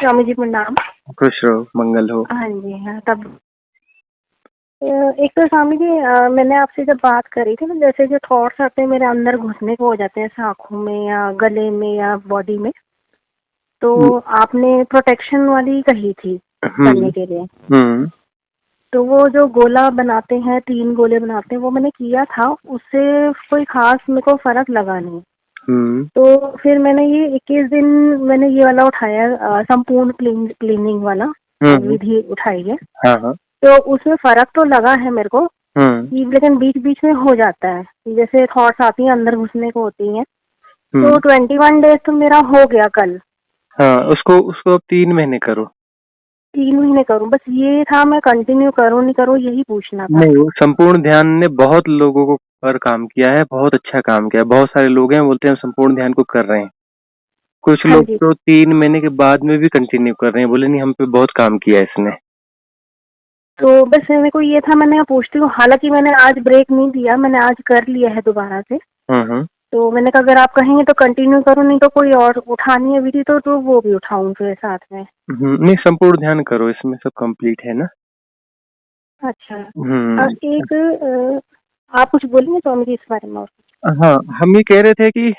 स्वामी जी प्रणाम। खुश रहो, मंगल हो। हाँ जी, हाँ तब एक तो स्वामी जी मैंने आपसे जब बात करी थी ना, जैसे जो थॉट्स आते हैं मेरे अंदर घुसने को हो जाते हैं, आँखों में या गले में या बॉडी में, तो आपने प्रोटेक्शन वाली कही थी करने के लिए। तो वो जो गोला बनाते हैं, 3 गोले बनाते हैं, वो मैंने किया था, उससे कोई खास मेरे को फर्क लगा नहीं। तो फिर मैंने ये 21 दिन मैंने ये वाला उठाया, संपूर्ण क्लीनिंग वाला विधि उठाई है। हाँ। तो उसमें फर्क तो लगा है मेरे को, लेकिन बीच बीच में हो जाता है, जैसे थॉट्स आती हैं अंदर घुसने को होती हैं। तो 21 डेज तो मेरा हो गया कल। हाँ, उसको अब 3 महीने करो। 3 महीने करूं, बस ये था, मैं कंटिन्यू करूं नहीं करूं यही पूछना था। नहीं, वो संपूर्ण ध्यान ने बहुत लोगों को पर काम किया है, बहुत अच्छा काम किया है। बहुत सारे लोग हैं बोलते हैं संपूर्ण ध्यान को कर रहे हैं। कुछ लोग तो 3 महीने के बाद में भी कंटिन्यू कर रहे हैं, बोले नहीं हम पे बहुत काम किया है इसने। तो बस मेरे को ये था, मैंने पूछती हूँ, हालांकि मैंने आज ब्रेक नहीं दिया, मैंने आज कर लिया है दोबारा से। तो मैंने कहा अगर आप कहेंगे तो कंटिन्यू करूँ, नहीं तो कोई और उठानी है विधि तो वो भी उठाऊं फिर साथ में। नहीं, संपूर्ण ध्यान करो, इसमें सब कंप्लीट है ना। अच्छा। एक आप कुछ बोलेंगे स्वामी जी इस बारे में? हाँ, हम ये कह रहे थे कि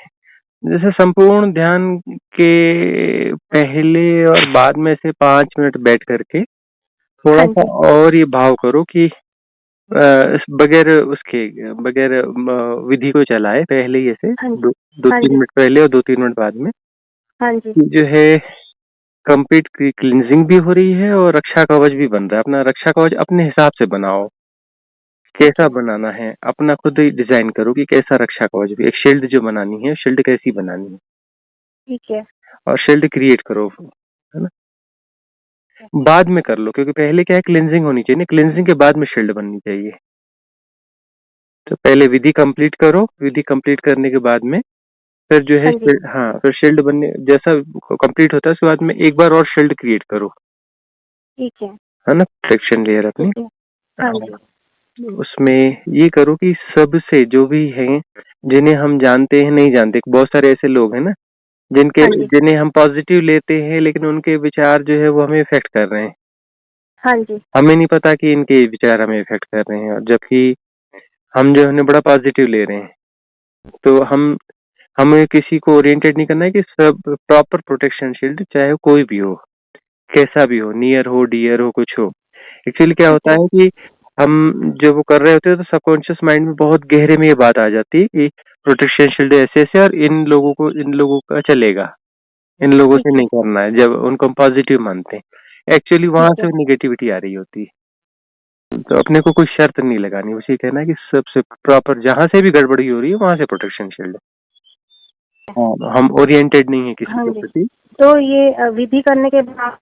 जैसे संपूर्ण ध्यान के पहले और बाद में से 5 मिनट बैठ करके थोड़ा सा और ये भाव करो कि बगैर विधि को चलाए पहले ही ऐसे 2-3 मिनट पहले और 2-3 मिनट बाद में जो है कंप्लीट क्लींजिंग भी हो रही है और रक्षा कवच भी बन रहा है। अपना रक्षा कवच अपने हिसाब से बनाओ, कैसा बनाना है अपना खुद ही डिजाइन करो कि कैसा रक्षा कवच भी। एक शील्ड जो बनानी है, शील्ड कैसी बनानी है, ठीक है, और शील्ड क्रिएट करो, है ना। बाद में कर लो, क्योंकि पहले क्या है, क्लींजिंग होनी चाहिए ना, क्लींजिंग के बाद में शील्ड बननी चाहिए। तो पहले विधि कंप्लीट करो, विधि कंप्लीट करने के बाद में फिर जो है फिर शील्ड बनने जैसा कंप्लीट होता है उसके बाद में एक बार और शील्ड क्रिएट करो, ठीक है ना, प्रोटेक्शन लेयर अपनी। उसमें ये करो कि सबसे जो भी हैं, जिन्हें हम जानते हैं नहीं जानते, बहुत सारे ऐसे लोग हैं ना जिन्हें हम पॉजिटिव लेते हैं लेकिन उनके विचार जो है वो हमें इफेक्ट कर रहे हैं। हमें नहीं पता कि इनके विचार हमें इफेक्ट कर रहे हैं, और जबकि हम जो है बड़ा पॉजिटिव ले रहे हैं। तो हमें किसी को ओरिएंटेड नहीं करना है कि सब प्रॉपर प्रोटेक्शन शील्ड, चाहे कोई भी हो, कैसा भी हो, नियर हो, डियर हो, कुछ हो। एक्चुअली क्या होता है कि हम जब वो कर रहे होते हैं तो सबकॉन्शियस माइंड में बहुत गहरे में ये बात आ जाती है कि प्रोटेक्शन शील्ड ऐसे ऐसे और इन लोगों का चलेगा, इन लोगों से नहीं करना है। जब उनको हम पॉजिटिव मानते हैं, एक्चुअली वहां से निगेटिविटी आ रही होती है। तो अपने को कोई शर्त नहीं लगानी, उसे कहना है कि सबसे प्रॉपर जहां से भी गड़बड़ी हो रही है वहां से प्रोटेक्शन शील्ड। हम ओरिएंटेड नहीं है किसी के प्रति। तो ये विधि करने के बाद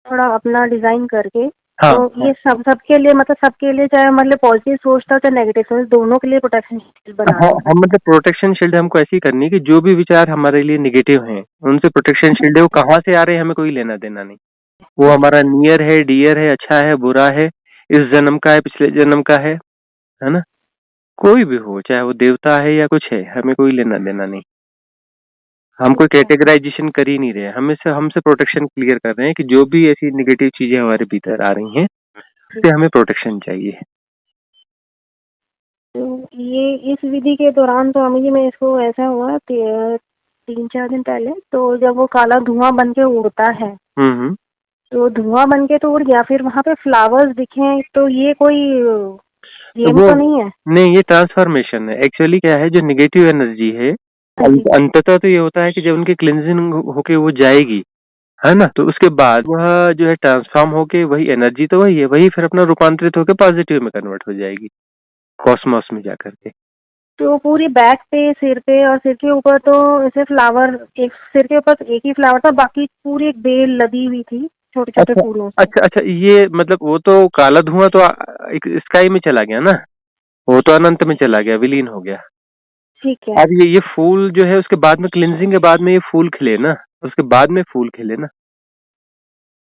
थोड़ा अपना डिजाइन करके, तो ये सबके लिए, मतलब सबके लिए, चाहे मतलब पॉजिटिव सोचता हो चाहे नेगेटिव सोच, दोनों के लिए प्रोटेक्शन शील्ड बनाना है। हम मतलब प्रोटेक्शन शील्ड हमको ऐसी करनी है कि जो भी विचार हमारे लिए नेगेटिव हैं उनसे प्रोटेक्शन शील्ड है, वो कहाँ से आ रहे हैं हमें कोई लेना देना नहीं। वो हमारा नियर है, डियर है, अच्छा है, बुरा है, इस जन्म का है, पिछले जन्म का है ना, कोई भी हो, चाहे वो देवता है या कुछ है, हमें कोई लेना देना नहीं। हम कोई कैटेगराइजेशन कर ही नहीं रहे, हमसे प्रोटेक्शन क्लियर कर रहे हैं कि जो भी ऐसी नेगेटिव चीजें हमारे भीतर आ रही हैं उससे हमें प्रोटेक्शन चाहिए। तो ये इस विधि के दौरान तो अम्मी जी में इसको ऐसा हुआ 3-4 दिन पहले, तो जब वो काला धुआं बन के उड़ता है, तो धुआं बन के तो उड़ गया, फिर वहाँ पे फ्लावर्स दिखे, तो ये कोई गेम तो नहीं है? नहीं, ये ट्रांसफॉर्मेशन है। एक्चुअली क्या है, जो नेगेटिव एनर्जी है अंततः तो ये होता है कि जब उनकी क्लींजिंग होके वो जाएगी, है ना, तो उसके बाद वह जो है ट्रांसफॉर्म होके, वही एनर्जी तो वही है, वही फिर अपना रूपांतरित होकर पॉजिटिव में कन्वर्ट हो जाएगी कॉस्मोस में जाकर के। तो पूरी बैक पे, सिर पे और सिर के ऊपर तो ऐसे फ्लावर, एक सिर के ऊपर एक ही फ्लावर था, बाकी पूरी एक बेल लदी हुई थी छोटे छोटे फूलों से। अच्छा, ये मतलब वो तो काला धुआं तो एक स्काई में चला गया ना, वो तो अनंत में चला गया, विलीन हो गया। ठीक है। अब ये फूल जो है उसके बाद में क्लींजिंग के बाद में ये फूल खिले ना, उसके बाद में फूल खिले ना।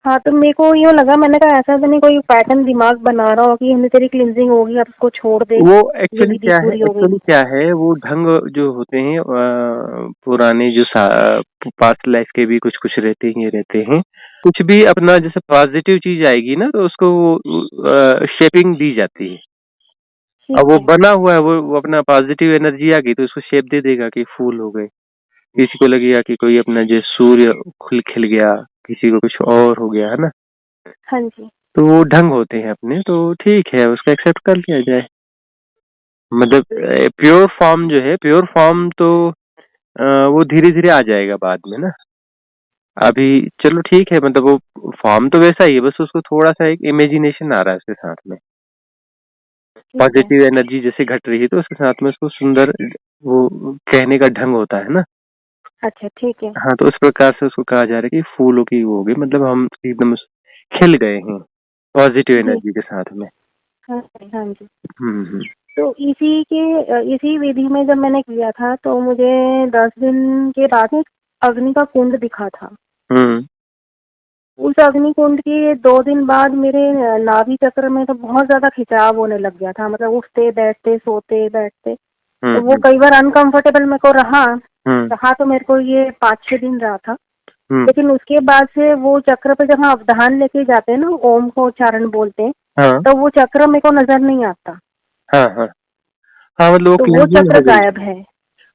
हाँ, तो मेरे को यूँ लगा, मैंने कहा ऐसा तो नहीं कोई पैटर्न दिमाग बना रहा हो कि हमने तेरी क्लींजिंग होगी अब इसको छोड़ दे, वो ये विधि पूरी हो गई। एक्चुअली क्या है वो ढंग जो होते हैं पुराने जो पास्ट लाइफ के भी कुछ कुछ रहते हैं, ये रहते हैं। कुछ भी अपना जैसे पॉजिटिव चीज आएगी ना तो उसको शेपिंग दी जाती है। अब ठीक वो है। बना हुआ है, वो अपना पॉजिटिव एनर्जी आ गई तो उसको शेप दे देगा कि फूल हो गए। किसी को लगेगा कि कोई अपना जो सूर्य खुल खिल गया, किसी को कुछ और हो गया, है ना। हाँ जी। तो वो ढंग होते हैं अपने, तो ठीक है उसका एक्सेप्ट कर लिया जाए। मतलब प्योर फॉर्म जो है, प्योर फॉर्म तो वो धीरे धीरे आ जाएगा बाद में ना। अभी चलो ठीक है, मतलब वो फॉर्म तो वैसा ही है, बस उसको थोड़ा सा एक इमेजिनेशन आ रहा है उसके साथ में। ठीक है। पॉजिटिव एनर्जी जैसे घट रही है तो उसके साथ में उसको सुंदर वो कहने का ढंग होता है ना। अच्छा, ठीक है। हाँ, तो उस प्रकार से उसको कहा जा रहा है कि फूलों की वो हो गई, मतलब हम एकदम खिल गए हैं पॉजिटिव ठीक। एनर्जी के साथ में। हाँ जी, हाँ जी। हम्म। तो इसी विधि में जब मैंने किया था तो मुझे 10 दिन के बाद एक अग्नि का कुंड दिखा था। हम्म। उस अग्नि कुंड के 2 दिन बाद मेरे नाभि चक्र में तो बहुत ज्यादा खिंचाव होने लग गया था, मतलब उठते बैठते सोते बैठते। तो वो हम्म। कई बार अनकंफर्टेबल मेरे को रहा। हम्म। रहा तो मेरे को ये 5-6 दिन रहा था। हम्म। लेकिन उसके बाद से वो चक्र पे जब हम अवधान लेके जाते हैं ना, ओम को उच्चारण बोलते हैं, हाँ तो वो चक्र मेरे को नजर नहीं आता। हाँ हाँ। हाँ, मतलब वो तो वो क्लींजिंग चक्र हो गई। गायब है।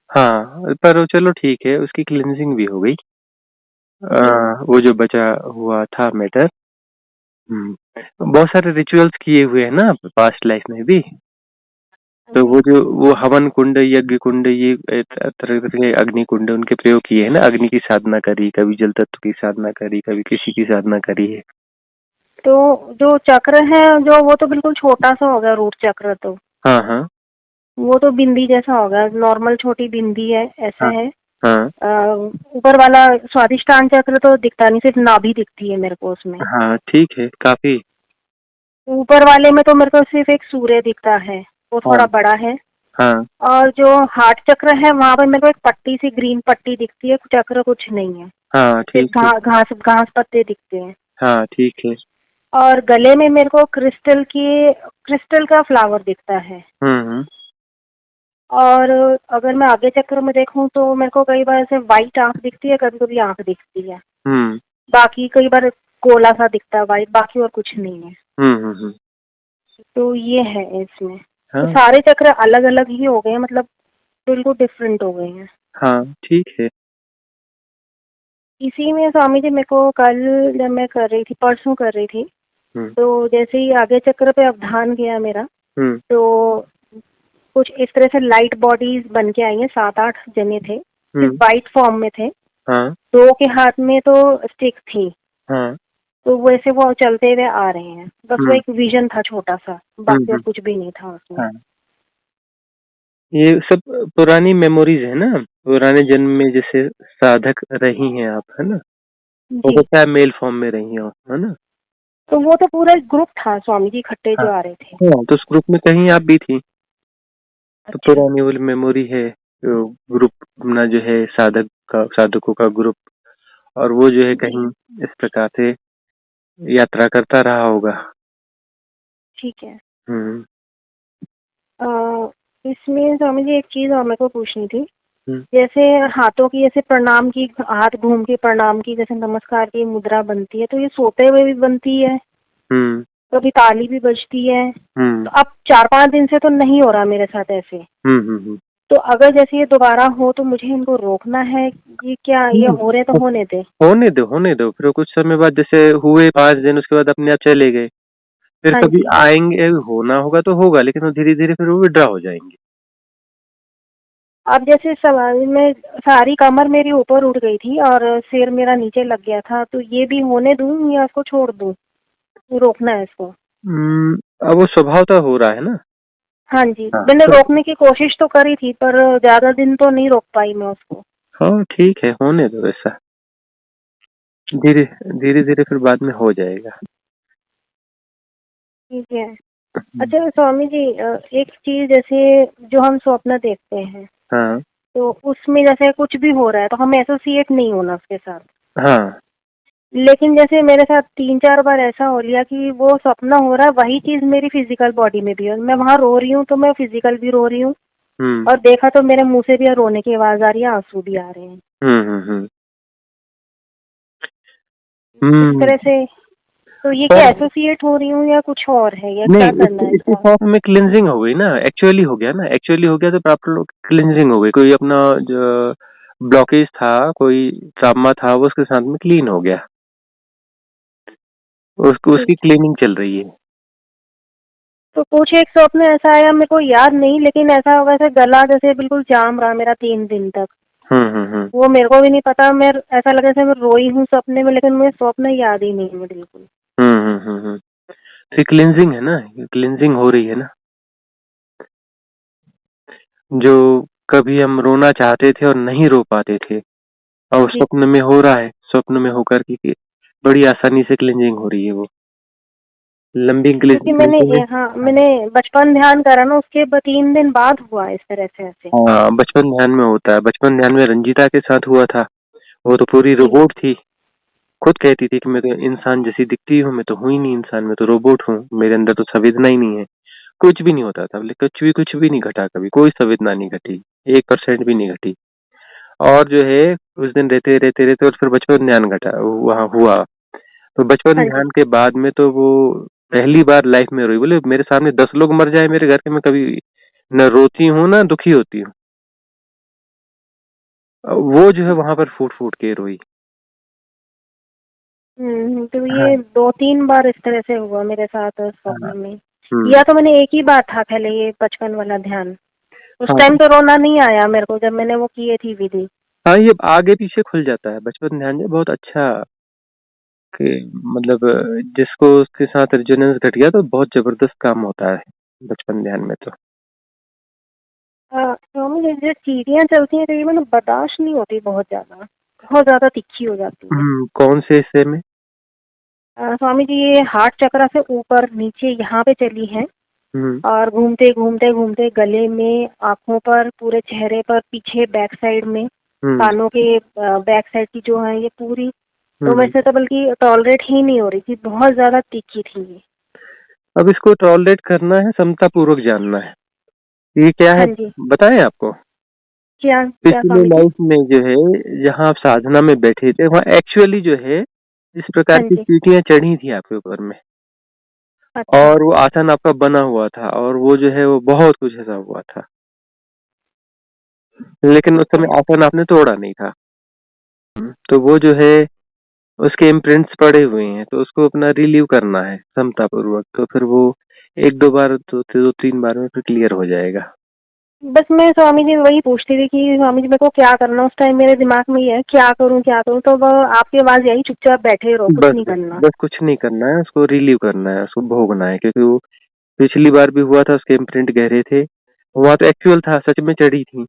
हाँ, पर चलो ठीक है, उसकी क्लींजिंग भी हो गई। जी। वो जो बचा हुआ था मैटर। बहुत सारे रिचुअल्स किए हुए हैं ना पास्ट लाइफ में भी। तो जी। वो हवन कुंड, यज्ञ कुंड, ये तरह तरह के अग्नि कुंड उनके प्रयोग किए हैं ना। अग्नि की साधना करी, कभी जल तत्व की साधना करी, कभी किसी की साधना करी है। तो जो चक्र है, जो वो तो बिल्कुल छोटा सा हो गया रूट चक्र, तो हाँ हाँ वो तो बिंदी जैसा हो गया, नॉर्मल छोटी बिंदी है ऐसा हाँ है। हाँ ऊपर वाला स्वादिष्टान चक्र तो दिखता नहीं, सिर्फ नाभि दिखती है मेरे को उसमें। हाँ, ठीक है काफी। ऊपर वाले में तो मेरे को सिर्फ एक सूर्य दिखता है, वो हाँ थोड़ा बड़ा है। हाँ और जो हार्ट चक्र है वहां पर मेरे को एक पट्टी सी ग्रीन पट्टी दिखती है, चक्र कुछ नहीं है, हाँ, ठीक सिर्फ है। घास घास पत्ते दिखते हैं। हाँ, ठीक है। और गले में मेरे को क्रिस्टल का फ्लावर दिखता है। हम्म। और अगर मैं आगे चक्र में देखूं तो मेरे को कई बार ऐसे वाइट आंख दिखती है, कभी कभी आंख दिखती है। हम्म। बाकी कई बार गोला सा दिखता है वाइट, बाकी और कुछ नहीं है। हम्म। तो ये है इसमें। तो हाँ सारे चक्र अलग अलग ही हो गए हैं, मतलब बिल्कुल डिफरेंट हो गए हैं। हाँ, ठीक है। इसी में स्वामी जी मेरे को कल जब मैं कर रही थी, परसों कर रही थी, हम्म। तो जैसे ही आगे चक्र पे अवधान गया मेरा, हम्म। तो कुछ इस तरह से लाइट बॉडीज बन के आई हैं, 7-8 जने थे, सिर्फ हम्म। वाइट फॉर्म में थे। हाँ 2 के हाथ में तो स्टिक थी। हाँ। तो वैसे वो चलते हुए आ रहे हैं, बस वो हम्म। एक विजन था छोटा सा, बाकी और हम्म। कुछ भी नहीं था उसमें। हाँ, ये सब पुरानी मेमोरीज है ना। पुराने जन्म में जैसे साधक रही हैं आप, है ना। हो जी। सकता है मेल फॉर्म में रही हो, है ना। तो वो तो पूरा ग्रुप था स्वामी जी, इकट्ठे हाँ जो आ रहे थे। हाँ, तो उस ग्रुप में कहीं आप भी थी। तो अच्छा। पुरानी वो मेमोरी है, ग्रुप अपना जो है साधकों का ग्रुप। और वो जो है जी। कहीं इस प्रकार से यात्रा करता रहा होगा। ठीक है। हम्म। अ, इसमें स्वामी जी एक चीज और मेरे को पूछनी थी। हम्म। जैसे हाथों की, जैसे प्रणाम की, हाथ घूम के प्रणाम की, जैसे नमस्कार की मुद्रा बनती है, तो ये सोते हुए भी बनती है, हम्म। कभी ताली भी बजती है। हम्म। तो अब 4-5 दिन से तो नहीं हो रहा मेरे साथ ऐसे। हम्म। तो अगर जैसे ये दोबारा हो तो मुझे इनको रोकना है, ये क्या, ये हम्म। हो रहे तो होने दे। होने दो, होने दो। फिर कुछ समय बाद जैसे हुए 5 दिन, उसके बाद अपने आप चले गए। फिर हाँ कभी जी। आएंगे, होना होगा तो होगा, लेकिन वो धीरे धीरे फिर वो विड्रॉ हो जाएंगे। अब जैसे सवाल में सारी कमर मेरी ऊपर उठ गई थी और सिर मेरा नीचे लग गया था, तो ये भी होने दूं या इसको छोड़ दूं, रोकना है इसको। अब वो स्वभावतः हो रहा है ना। हाँ जी, हाँ मैंने तो रोकने की कोशिश तो करी थी, पर ज्यादा दिन तो नहीं रोक पाई मैं उसको। हाँ, ठीक है, होने दो ऐसा। धीरे धीरे धीरे फिर बाद में हो जाएगा। ठीक है। हम्म। अच्छा स्वामी जी, एक चीज जैसे जो हम स्वप्न देखते हैं, हाँ तो उसमें जैसे कुछ भी हो रहा है तो हमें एसोसिएट नहीं होना उसके साथ। हाँ लेकिन जैसे मेरे साथ 3-4 बार ऐसा हो लिया कि वो सपना हो रहा है, वही चीज मेरी फिजिकल बॉडी में भी है, मैं वहां रो रही हूँ तो मैं फिजिकल भी रो रही हूँ, हम्म और देखा तो मेरे मुंह से भी रोने की आवाज आ रही है, आंसू भी आ रहे हैं। हम्म। इस हम्म। तरह से तो ये क्या पर एसोसिएट हो रही हूँ या कुछ और है, या नहीं, क्या करना है इसके इसका? साथ में क्लिनजिंग हो गई ना, एक्चुअली हो गया ना, एक्चुअली हो गया तो प्रॉपर क्लिनजिंग हो गई। कोई अपना जो ब्लॉकेज था, कोई ट्रामा था, वो उसके साथ में क्लीन हो गया। उसको ठीक उसकी है। क्लीनिंग चल रही है। तो कुछ एक स्वप्न ऐसा आया, मेरे को याद नहीं, लेकिन ऐसा होगा जैसे गला जैसे बिल्कुल जाम रहा मेरा 3 दिन तक। हम्म। वो मेरे को भी नहीं पता, मैं ऐसा लगा जैसे मैं रोई हूँ सपने में, लेकिन मुझे स्वप्न याद ही नहीं है बिल्कुल। हम्म। तो क्लिनजिंग है ना, क्लिनजिंग हो रही है ना। जो कभी हम रोना चाहते थे और नहीं रो पाते थे, और जी। स्वप्न में हो रहा है, स्वप्न में होकर के बड़ी आसानी से क्लिनजिंग हो रही है वो। लंबी क्योंकि मैंने क्लिनजिंग है। हाँ मैंने बचपन ध्यान करा ना, उसके 3 दिन बाद हुआ इस तरह से ऐसे। हाँ, बचपन ध्यान में होता है। बचपन ध्यान में रंजीता के साथ हुआ था। वो तो पूरी जी। रोबोट थी। खुद कहती थी कि मैं तो इंसान जैसी दिखती हूँ, मैं तो हूँ ही नहीं इंसान, मैं तो रोबोट हूँ, मेरे अंदर तो संवेदना ही नहीं है। कुछ भी नहीं होता था, बोले कुछ भी नहीं घटा, कभी कोई संवेदना नहीं घटी, 1% भी नहीं घटी। और जो है, उस दिन रहते रहते रहते और फिर बचपन ध्यान घटा वहाँ हुआ। तो बचपन हाँ जी। ध्यान के बाद में तो वो पहली बार लाइफ में रोई। बोले मेरे सामने 10 लोग मर जाए मेरे घर के, मैं कभी न रोती हूँ ना दुखी होती हूँ। वो जो है वहां पर फूट फूट के रोई। तो हाँ ये 2-3 बार इस तरह से हुआ मेरे साथ हाँ। स्वप्न में। हम्म। या तो मैंने एक ही बार था पहले ये बचपन वाला ध्यान, उस हाँ टाइम तो रोना नहीं आया मेरे को जब मैंने वो किए थी विधि। हाँ, ये आगे पीछे खुल जाता है बचपन ध्यान, जो बहुत अच्छा कि मतलब जिसको उसके साथ रेजोनेंस घट गया तो बहुत जबरदस्त काम होता है बचपन ध्यान में तो। स्वामी जी, जो चीटियाँ चलती हैं तो ये मतलब बर्दाश्त नहीं होती, बहुत ज्यादा तीखी हो जाती है। कौन से हिस्से में? स्वामी जी, ये हार्ट चक्र से ऊपर नीचे यहाँ पे चली है, हम्म और घूमते घूमते घूमते गले में, आंखों पर, पूरे चेहरे पर, पीछे बैक साइड में, हम्म कानों के बैक साइड की जो है ये पूरी। तो हम्म। मेरे से तो बल्कि टॉलरेट ही नहीं हो रही थी, बहुत ज्यादा तीखी थी ये। अब इसको टॉलरेट करना है, समता पूर्वक जानना है। ये क्या है हाँ जी। बताएं आपको? क्या क्या पिछले स्वामी जी? लाइफ में जो है, जहाँ आप साधना में बैठे थे, वहाँ एक्चुअली जो है इस प्रकार हाँ की जी। चींटियां चढ़ी थी आपके ऊपर में। अच्छा। और वो आसन आपका बना हुआ था, और वो जो है वो बहुत कुछ ऐसा हुआ था, लेकिन उस ओके। समय आसन आपने तोड़ा नहीं था। तो वो जो है उसके इम्प्रिंट्स पड़े हुए हैं, तो उसको अपना रिलीव करना है समता पूर्वक, तो फिर वो एक दो बार, दो तीन बार में फिर क्लियर हो जाएगा। बस मैं स्वामी जी वही पूछती थी कि स्वामी जी मेरे को क्या करना, उस टाइम मेरे दिमाग में ये है क्या करूं क्या करूं, तो वो आपकी आवाज यही, चुपचाप बैठे रहो, कुछ बस नहीं बस करना। बस कुछ नहीं करना है, उसको रिलीव करना है, उसको भोगना है, क्योंकि वो पिछली बार भी हुआ था, उसके इम्प्रिंट गहरे थे। वहां तो एक्चुअल था, सच में चढ़ी थी,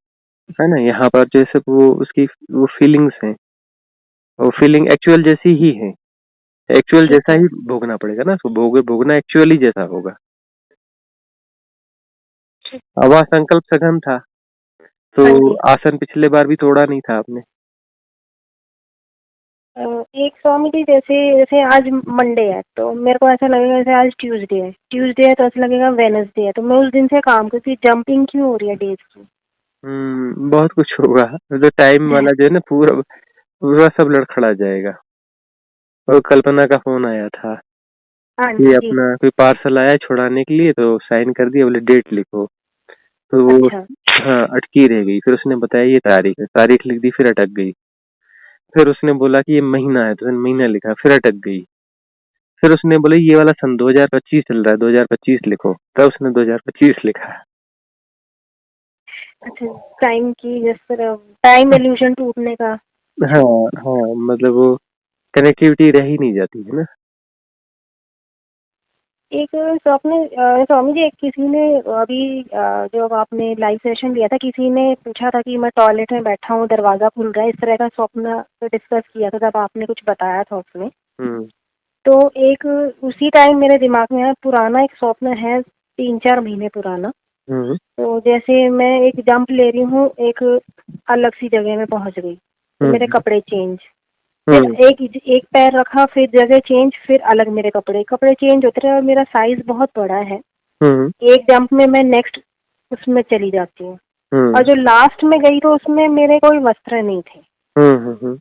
है ना। यहाँ पर जैसे वो उसकी वो फीलिंग्स हैं, वो फीलिंग एक्चुअल जैसी ही है, एक्चुअल ठीक जैसा है। ही भोगना पड़ेगा ना, उसको भोगना एक्चुअली जैसा होगा। अब वहाँ संकल्प सघन था, तो हाँ जी। आसन पिछले बार भी तोड़ा नहीं था आपने। अ, एक स्वामी जी, जैसे जैसे आज मंडे है तो मेरे को ऐसा लगेगा जैसे आज ट्यूसडे है तो ऐसा लगेगा वेनसडे है, तो मैं उस दिन से काम करती, जंपिंग क्यों हो रही है डेज की? बहुत कुछ होगा। तो टाइम वाला जो है ना, पूरा पूरा सब लड़खड़ा जाएगा। और कल्पना का फोन आया था हाँ कि जी। अपना कोई पार्सल आया छुड़ाने के लिए, तो साइन कर दिया, बोले डेट लिखो। तो वो अच्छा। हाँ अटकी रह गई, फिर उसने बताया ये तारीख है, तारीख लिख दी, फिर अटक गई। फिर उसने बोला कि ये महीना है, तो उसने महीना लिखा, फिर अटक गई। फिर उसने बोला ये वाला सन 2025 चल रहा है, 2025 लिखो, तब उसने 2025 लिखा। अच्छा। टाइम की जिस तरह टाइम एल्यूजन टूटने का। हाँ हाँ, मतलब वो कनेक्टिविटी रह ही नहीं जाती है ना। एक स्वप्न, स्वामी जी, एक किसी ने अभी जब आपने लाइव सेशन लिया था, किसी ने पूछा था कि मैं टॉयलेट में बैठा हूँ, दरवाजा खुल रहा है, इस तरह का स्वप्न डिस्कस किया था, तब आपने कुछ बताया था उसमें। हम्म तो एक उसी टाइम मेरे दिमाग में है, पुराना एक स्वप्न है, 3-4 महीने पुराना। हम्म तो जैसे मैं एक जंप ले रही हूँ, एक अलग सी जगह में पहुंच गई, तो मेरे हम्म कपड़े चेंज, फिर हम्म एक पैर रखा, फिर जगह चेंज, फिर अलग मेरे कपड़े चेंज होते रहे और मेरा साइज बहुत बड़ा है। हम्म एक जंप में मैं नेक्स्ट उसमें चली जाती हूँ। और हम्म जो लास्ट में गई तो उसमें मेरे कोई वस्त्र नहीं थे। हम्म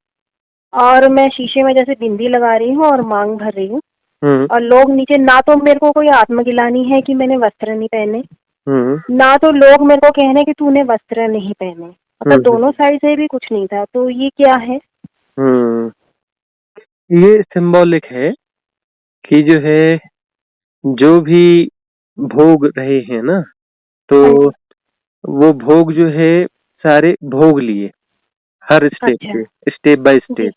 और मैं शीशे में जैसे बिंदी लगा रही हूँ और मांग भर रही हूँ, हम्म और लोग नीचे, ना तो मेरे को कोई आत्मगिलानी है कि मैंने वस्त्र नहीं पहने, हम्म ना तो लोग मेरे को कहने कि तूने वस्त्र नहीं पहने। मतलब हम्म दोनों साइड से भी कुछ नहीं था। तो ये क्या है? हम्म ये सिंबॉलिक है कि जो है, जो भी भोग रहे हैं ना, तो हाँ जी। वो भोग जो है सारे भोग लिए, हर स्टेप अच्छा। पे, स्टेप बाय जी। स्टेप,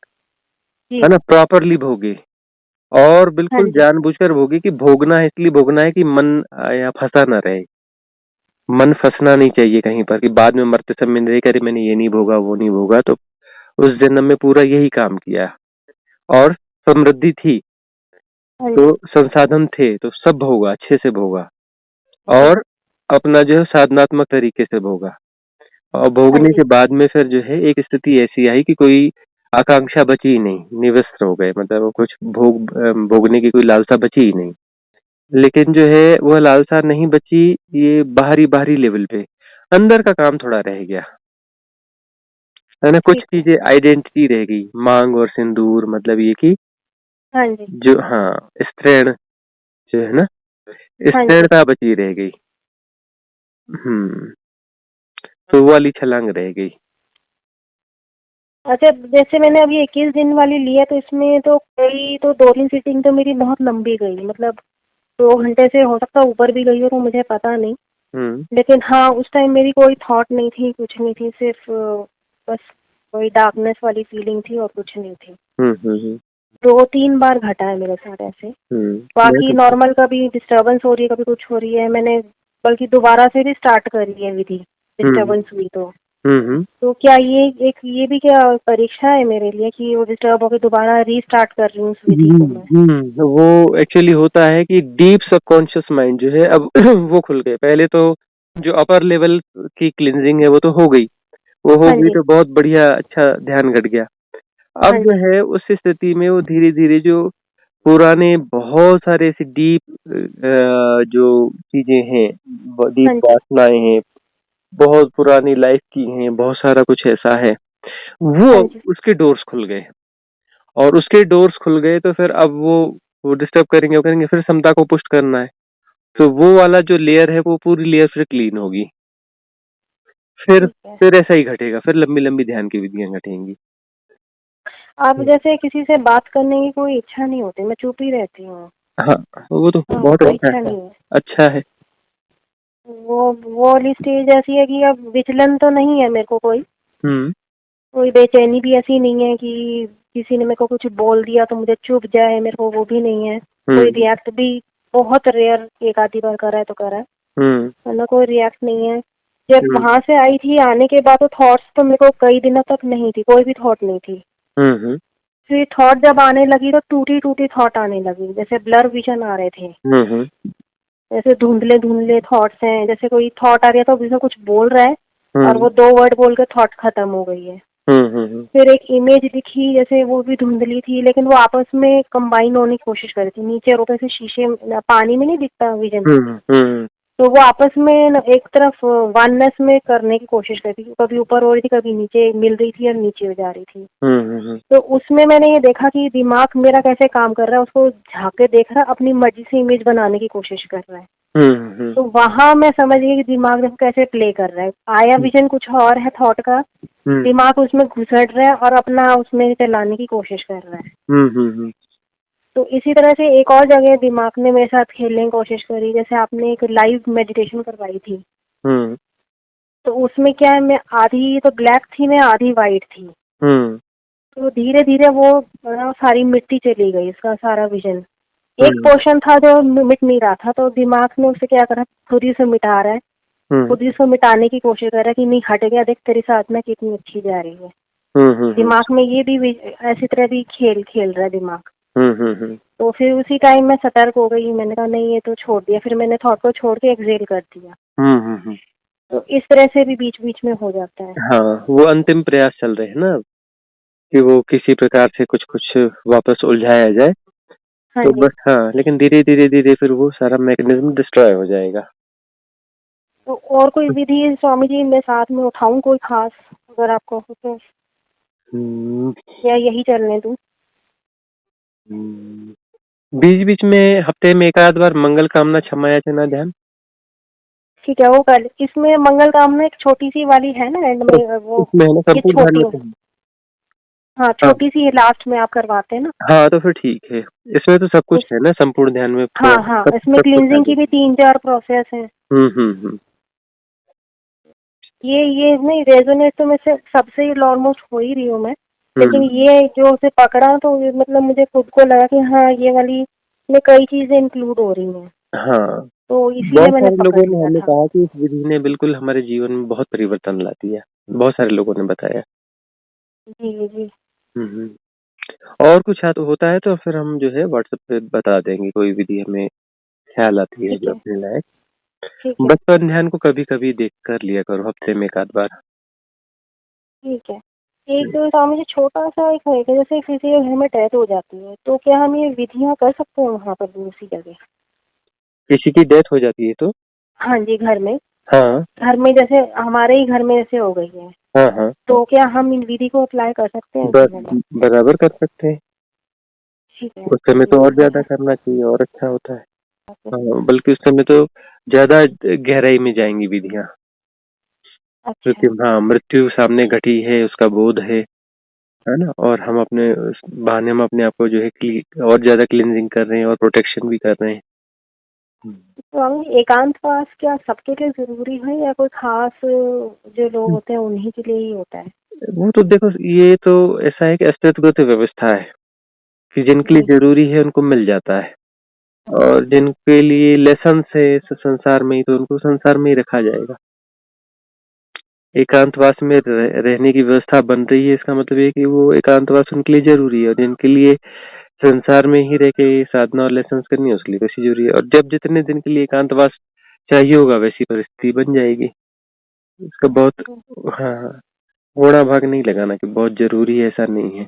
जी। है ना, प्रॉपरली भोगे। और हाँ बिल्कुल जी। जानबूझकर भोगे कि भोगना है, इसलिए भोगना है कि मन या फंसा ना रहे। मन फंसना नहीं चाहिए कहीं पर कि बाद में मरते समय नहीं करे मैंने ये नहीं भोगा वो नहीं भोगा। तो उस जन्म में पूरा यही काम किया, और समृद्धि थी हाँ तो जी। संसाधन थे तो सब भोगा, अच्छे से भोगा, जी। और अपना जो है साधनात्मक तरीके से भोगा। और हाँ भोगने जी। के बाद में फिर जो है एक स्थिति ऐसी आई कि कोई आकांक्षा बची ही नहीं, निवस्त हो गए, मतलब वो कुछ भोगने की कोई लालसा बची ही नहीं। लेकिन जो है वह लालसा नहीं बची, ये बाहरी बाहरी लेवल पे, अंदर का काम थोड़ा रह गया, है ना। कुछ ठीक है। चीजें आइडेंटिटी रह गई, मांग और सिंदूर, मतलब ये कि हाँ जी। जो, हाँ, स्त्रीण जो है ना, हाँ जी। स्त्रीणता बची रह गई। तो वो वाली छलांग रह गई। अच्छा, जैसे मैंने अभी 21 दिन वाली लिया तो इसमें तो कई तो 2-3 सीटिंग तो मेरी बहुत लंबी गई, मतलब 2 घंटे से हो सकता है ऊपर भी गई हो, तो मुझे पता नहीं। हम्म लेकिन हाँ, उस टाइम मेरी कोई थॉट नहीं थी, कुछ नहीं थी, सिर्फ बस वही डार्कनेस वाली फीलिंग थी और कुछ नहीं थी। हम्म हम्म 2-3 बार घटा है मेरे साथ ऐसे। मैं बाकी तो, नॉर्मल, कभी डिस्टर्बेंस हो रही है, कभी कुछ हो रही है, मैंने बल्कि दोबारा से भी स्टार्ट करी है विधि, हम्म डिस्टर्बेंस हुई तो। हम्म तो क्या ये भी क्या परीक्षा है मेरे लिए कि वो डिस्टर्ब होकर दोबारा रीस्टार्ट कर रही हूँ उस विधि को मैं? वो एक्चुअली होता है कि डीप सबकॉन्शियस माइंड जो है अब वो खुल गए। पहले तो जो अपर लेवल की क्लिनजिंग है वो तो हो गई, वो हो हाँ गई जी। तो बहुत बढ़िया, अच्छा ध्यान घट गया। अब हाँ जो जी। है उस स्थिति में वो धीरे धीरे जो पुराने बहुत सारे ऐसे डीप जो चीजें हैं, डीप हाँ जी। वासनाएं हैं, बहुत पुरानी लाइफ की हैं, बहुत सारा कुछ ऐसा है, वो हाँ अब जी। उसके डोर्स खुल गए। और उसके डोर्स खुल गए तो फिर अब वो डिस्टर्ब करेंगे, वो करेंगे, फिर समता को पुष्ट करना है। तो वो वाला जो लेयर है वो पूरी लेयर फिर क्लीन होगी। फिर ठीक है। फिर ऐसा ही घटेगा, फिर लंबी लंबी ध्यान की विधियां घटेंगी। अब जैसे किसी से बात करने की कोई इच्छा नहीं होती, मैं चुप ही रहती हूँ। हाँ, वो तो हाँ, बहुत कोई अच्छा इच्छा है। नहीं है। अच्छा है। वो वाली स्टेज ऐसी है कि अब विचलन तो नहीं है मेरे को, कोई हम्म कोई बेचैनी भी ऐसी नहीं है कि किसी ने मेरे को कुछ बोल दिया तो मुझे चुप जाए, मेरे को वो भी नहीं है। कोई हम्म रिएक्ट भी बहुत रेयर, एक आधी बार करा है तो करा है, हम्म वरना कोई रिएक्ट नहीं है। जब हम्म वहां से आई थी, आने के बाद तो थॉट्स तो मेरे को कई दिनों तक नहीं थी, कोई भी थॉट नहीं थी। हम्म फिर थॉट जब आने लगी तो टूटी टूटी थॉट आने लगी, जैसे ब्लर विजन आ रहे थे, हम्म जैसे धुंधले धुंधले थॉट्स हैं, जैसे कोई थॉट आ रहा है तो उसमें कुछ बोल रहा है और हम्म वो 2 वर्ड बोल के थॉट खत्म हो गई है। हम्म फिर एक इमेज दिखी, जैसे वो भी धुंधली थी लेकिन वो आपस में कंबाइन होने की कोशिश कर रही थी, नीचे और ऊपर से शीशे पानी में नहीं दिखता विजन, हम्म तो वो आपस में एक तरफ वननेस में करने की कोशिश कर रही थी, कभी ऊपर हो रही थी, कभी नीचे मिल रही थी और नीचे हो जा रही थी। हम्म तो उसमें मैंने ये देखा कि दिमाग मेरा कैसे काम कर रहा है, उसको झांक के देख रहा है, अपनी मर्जी से इमेज बनाने की कोशिश कर रहा है। हम्म तो वहां मैं समझ गई कि दिमाग देखो कैसे प्ले कर रहा है। आया विजन कुछ और है थॉट का, हम्म दिमाग उसमें घुसट रहा है और अपना उसमें चलाने की कोशिश कर रहा है। हम्म तो इसी तरह से एक और जगह दिमाग ने मेरे साथ खेलने की कोशिश करी, जैसे आपने एक लाइव मेडिटेशन करवाई थी, हम्म तो उसमें क्या है, मैं आधी तो ब्लैक थी, मैं आधी वाइट थी। हम्म तो धीरे धीरे वो सारी मिट्टी चली गई, उसका सारा विजन। एक हम्म पोर्शन था जो मिट नहीं रहा था, तो दिमाग ने उसे क्या करा, खुद ही से मिटा रहा है, हम्म खुद ही उसको मिटाने की कोशिश कर रहा है कि नहीं हट गया, देख तेरी साधना कितनी अच्छी जा रही है। हम्म दिमाग में ये भी ऐसी तरह भी खेल खेल रहा है दिमाग। हम्म तो फिर उसी टाइम मैं सतर्क हो गई, मैंने कहा नहीं ये तो छोड़ दिया, फिर मैंने थॉट को छोड़ के एक्सेल कर दिया। हम्म तो इस तरह से भी बीच बीच में हो जाता है। हाँ, वो अंतिम प्रयास चल रहे हैं ना। कि वो किसी प्रकार से कुछ वापस उलझाया जाए। हाँ तो जी। बस हाँ, लेकिन धीरे-धीरे फिर वो सारा मैकेनिज़्म डिस्ट्रॉय हो जाएगा। तो और कोई विधि स्वामी जी मैं साथ में उठाऊँ कोई खास, अगर आपको हो तो, हुँ, या यही चलने दूँ? हुँ। बीच-बीच में हफ्ते में 1 आध बार मंगल कामना क्षमा याचना ध्यान। ठीक है, वो कर, इसमें मंगल कामना एक छोटी-सी वाली है ना एंड तो में वो, उसमें है ना ये संपूर्ण ध्यान छोटी, में तो है। हाँ, हाँ, छोटी-सी लास्ट में आप करवाते हैं ना? हाँ, तो फिर ठीक है। इसमें तो सब कुछ उस है ना संपूर्ण ध्यान में हाँ, तो हाँ, सब इसमें सब कुछ आ क्लींजिंग की भी जाएगा। 3-4 प्रोसेस हैं। हुँ। ये नहीं रेजोनेट तो मैं से सबसे ही ऑलमोस्ट हो ही रही हूँ मैं, लेकिन हुँ, ये जो उसे पकड़ा तो ये मतलब मुझे खुद को लगा कि हाँ ये वाली में कई चीजें इंक्लूड हो रही हैं, हाँ। तो इसीलिए बहुत मैंने सारे पकड़ लोगों ने लिया हमें था। कहा कि इस विधि ने बिल्कुल हमारे जीवन में बहुत परिवर्तन ला दिया। बहुत सारे लोगों ने बताया। जी जी। हुँ। और कुछ होता है तो फिर हम जो है व्हाट्सएप पे बता देंगे, कोई विधि हमें ख्याल आती है ठीक जो है। अपने लायक। ठीक है। बचपन ध्यान को कभी-कभी देख कर लिया करो, हफ्ते में 1 आध बार। ठीक है। एक तो मुझे छोटा सा एक है कि जैसे किसी के घर में डेथ हो जाती है तो क्या हम ये विधियां कर सकते हैं वहाँ पर दूसरी जगह? किसी की डेथ हो जाती है तो? हाँ जी, घर में। हाँ, घर में जैसे हमारे ही घर में जैसे हो गई है, हाँ। तो क्या हम इन विधि को अप्लाई कर सकते हैं ब उसी जगह? बराबर कर सकते हैं। ठीक है। उस समय तो चलिए और ज़्यादा बढ़िया। करना चाहिए और अच्छा होता है। हाँ, बल्कि उस समय तो ज़्यादा गहराई में जाएँगी विधियाँ। क्योंकि अच्छा। हाँ, मृत्यु सामने घटी है, उसका बोध है ना? और हम अपने उस बहाने हम अपने आप को जो है और ज़्यादा क्लींजिंग कर रहे हैं और प्रोटेक्शन भी कर रहे हैं। हुँ। तो हम एकांतवास क्या सबके लिए जरूरी है या कोई खास जो लोग होते हैं उन्हीं के लिए ही होता है? वो तो देखो, ये तो ऐसा है कि अस्तित्वगत व्यवस्था है कि जिनके लिए जी। ज़रूरी है उनको मिल जाता है और जिनके लिए लेसन्स है इस संसार में ही, तो उनको संसार में ही रखा जाएगा। एकांतवास में रहने की व्यवस्था बन रही है, इसका मतलब ये है कि वो एकांतवास उनके लिए ज़रूरी है और जिनके लिए संसार में ही रह के साधना और लेसन्स करनी है, उसके लिए वैसी ज़रूरी है और जब जितने दिन के लिए एकांतवास चाहिए होगा, वैसी परिस्थिति बन जाएगी। इसका बहुत हाँ, हाँ, घोड़ा भाग नहीं लगाना कि बहुत ज़रूरी है, ऐसा नहीं है।